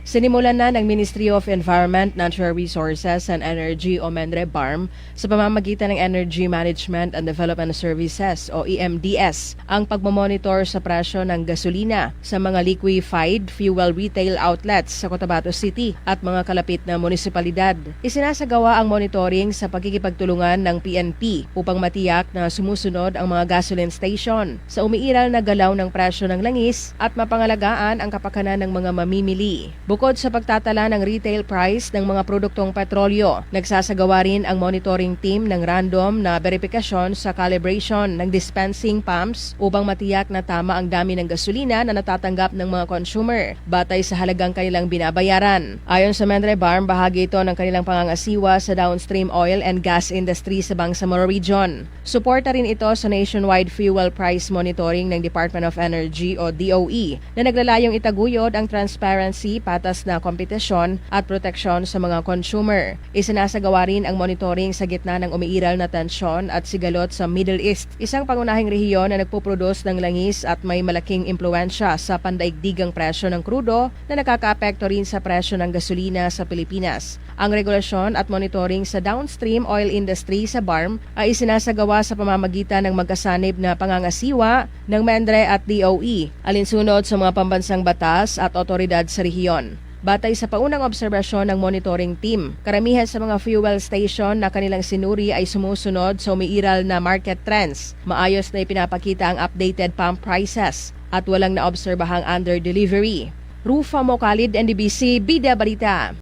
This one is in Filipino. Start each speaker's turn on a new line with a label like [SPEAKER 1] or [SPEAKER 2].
[SPEAKER 1] Sinimulan na ng Ministry of Environment, Natural Resources and Energy o MENRE-BARM sa pamamagitan ng Energy Management and Development Services o EMDS ang pagmamonitor sa presyo ng gasolina sa mga liquefied fuel retail outlets sa Cotabato City at mga kalapit na munisipalidad. Isinasagawa ang monitoring sa pagkikipagtulungan ng PNP upang matiyak na sumusunod ang mga gasoline station sa umiiral na galaw ng presyo ng langis at mapangalagaan ang kapakanan ng mga mamimili. Bukod sa pagtatala ng retail price ng mga produktong petrolyo, nagsasagawa rin ang monitoring team ng random na verifikasyon sa calibration ng dispensing pumps upang matiyak na tama ang dami ng gasolina na natatanggap ng mga consumer batay sa halagang kanilang binabayaran. Ayon sa MENRE-BARM, bahagi ito ng kanilang pangangasiwa sa downstream oil and gas industry sa Bangsamoro Region. Suporta rin ito sa nationwide fuel price monitoring ng Department of Energy o DOE na naglalayong itaguyod ang transparency, patas na kompetisyon at proteksyon sa mga consumer. Isinasagawa rin ang monitoring sa gitna ng umiiral na tensyon at sigalot sa Middle East, isang pangunahing rehiyon na nagpuproduce ng langis at may malaking impluensya sa pandaigdigang presyo ng krudo na nakakaapekto rin sa presyo ng gasolina sa Pilipinas. Ang regulasyon at monitoring sa downstream oil industry sa BARM ay isinasagawa sa pamamagitan ng magkasanib na pangangasiwa ng MENRE at DOE, alinsunod sa mga pambansang batas at otoridad sa rehiyon. Batay sa paunang obserbasyon ng monitoring team, karamihan sa mga fuel station na kanilang sinuri ay sumusunod sa umiiral na market trends. Maayos na ipinapakita ang updated pump prices at walang naobserbahang under-delivery. Rufa Mocalid, NDBC, Bida Balita.